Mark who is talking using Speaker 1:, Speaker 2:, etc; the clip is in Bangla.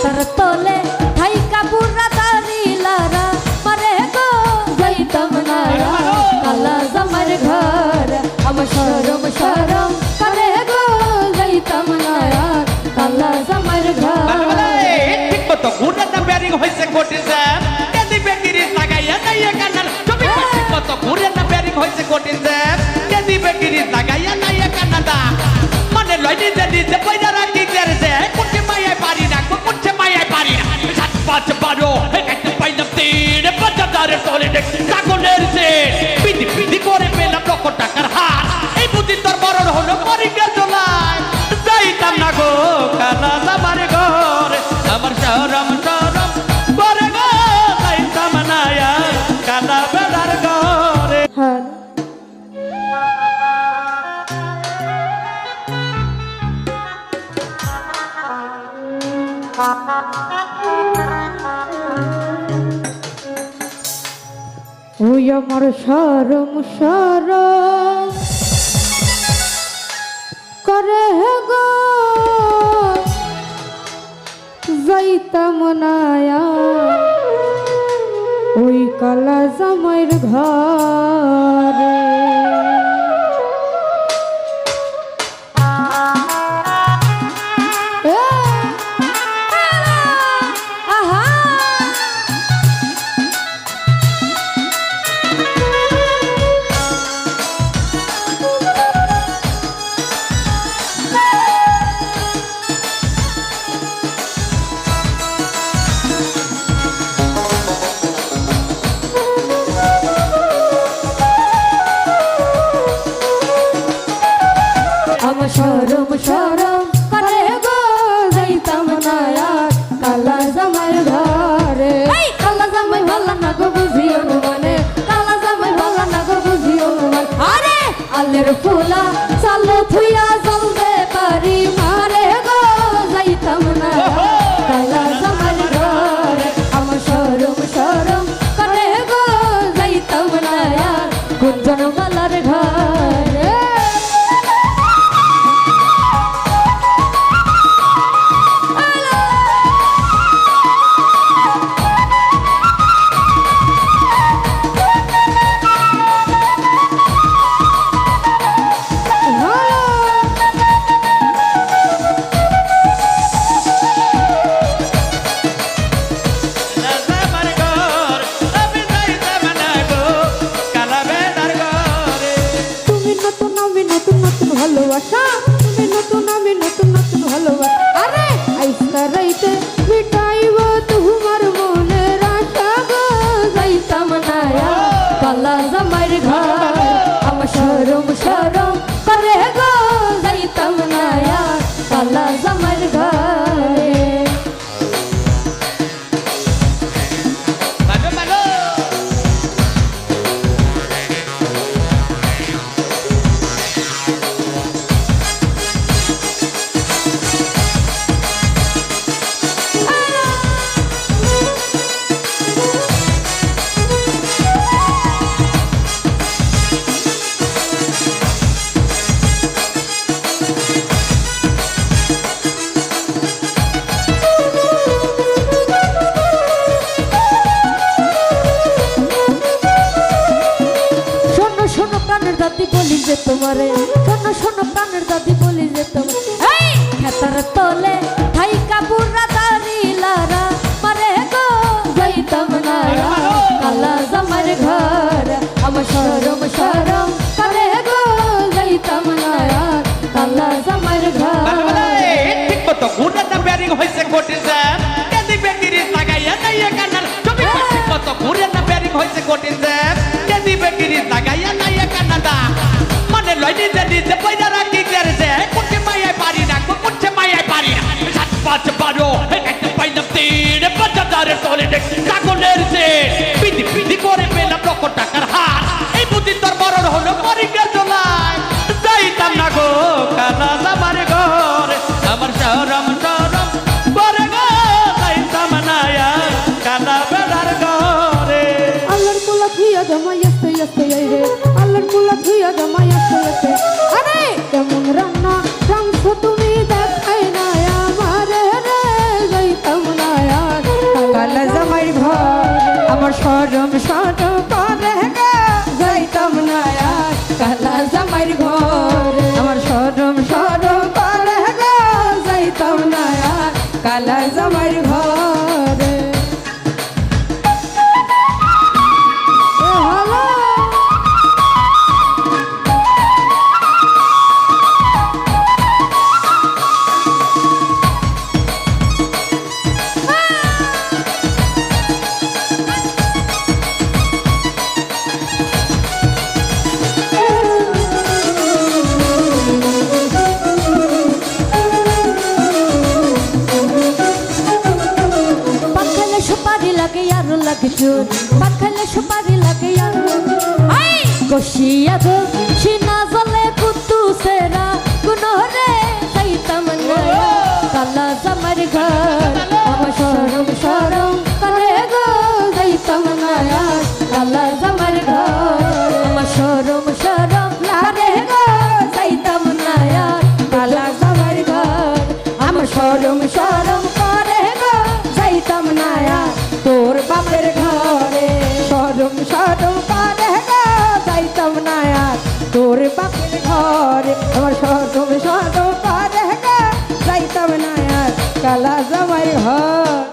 Speaker 1: খেতার তলে ঠাই কাপুরা দাঁড়িলারা মারে গো যাইতাম না কালা জামার ঘর আমার শরম শরম করে গো যাইতাম না কালা জামার ঘর
Speaker 2: ঠিক মতো ঘুরে না ব্যারিং হয়েছে কোটি জ্যাম কেদি বেকিরি লাগাইয়া নাইয়া কানাল তুমি ঠিক মতো ঘুরে না ব্যারিং হয়েছে কোটি জ্যাম কেদি বেকিরি লাগাইয়া নাইয়া কানাডা মানে লইনি যে নিজে পয়দা রাখি গেছে কোটি মাইয়াই পারি না কোটি মাইয়াই পারি না সাত পাঁচ বারো একটা পাইলাম তিন বাজারের তলে কাগনের যে পিটি পিটি করে পেলাম লক্ষ টাকার হাত এই বুদ্ধি তোর বড় হলো মরিঙ্গা জোলাই যাইতাম না গো কালা জামার ঘর আমার শরম শরম করে গো যাইতাম না কালা বেড়ার ঘরে
Speaker 1: হ্যাঁ ওই আমার শরম শরম করে গো যাইতাম না ওই কালা জামাইর ঘরে শরম শরম করে গো যাইতাম না কালা জামাইর ঘরে কালা জামাই ভালো না গো বুঝিও মানে কালা জামাই ভালো না গো বুঝিও মানে আরে আলের ফুলা চালো থুইয়া জ্বলতে পারি মারে গো যাইতাম না কালা জামাইর ঘরে আমার শরম শরম করে গো যাইতাম না গুঞ্জন মালার ঘরে ভালোবাসা তুমি নতুন আমি নতুন নতুন ভালোবাসা আরে আইসা রাইতে মিটাইব তোমার মনের আশা গো যাইতাম না কালা জামাইর ঘর আমার শরম শরম করে গো যাইতাম না কালা জামাইর ঘরে দাদি বলি যে তোমারে শোনো শোনো প্রাণের দাদি বলি যে তোমার এই খেতার তলে ঠাই কাপুরা দাঁড়িলারা মারে গো যাইতাম না কালা জামার ঘর আমার শরম শরম করে গো যাইতাম না কালা জামার ঘর
Speaker 2: ঠিক মতো ঘুরে না ব্যারিং হয়েছে কোটি জ্যাম কেদি বেকিরি লাগাইয়া নাইয়া কানাল তুমি ঠিক মতো ঘুরে না ব্যারিং হয়েছে কোটি জ্যাম কেদি বেকিরি লাগাইয়া নাইয়া কানাডা মানে লইনি যে নিজে পয়দা রাখি গেছে কোটি মাইয়াই পারি না কোটি মাইয়াই পারি না সাত পাঁচ বারো একটা পাইলাম তিন বাজারের তলে কাগনের যে পিটি পিটি করে পেলাম লক্ষ টাকার হাত এই বুদ্ধি তোর বড় হলো মরিঙ্গা জোলাই যাইতাম না গো কালা জামার ঘর আমার শরম শরম করে গো যাইতাম না কালা বেড়ার ঘরে
Speaker 1: আল্লাহর কোলা থুইয়া জমাই আসতে আসতে রে আল্লাহর কোলা থুইয়া জমাই আসতে আসতে আরে কেমন রান্না রামছো তুমি দেখাই না আমার রে যাইতাম না আর কালা জামাইয়ের ঘরে ও হলো সুপারি লাগে আর লাগে চোর পান খাইলে সুপারি লাগে আর কষিয়া গো সিনা জলে কুতু সেরা গুনরে যাইতাম না কালা জামার ঘর আমার শরম শরম করে গো যাইতাম না কালা জামার ঘর আমার শরম শরম করে গো যাইতাম না কালা জামার ঘর আমার শরম শরম করে গো যাইতাম না তোর বাপের ঘরে শরম শরম করে গো যাইতাম না তোর বাপের ঘরে আমার শরম শরম করে গো যাইতাম না কালা জামাই ঘর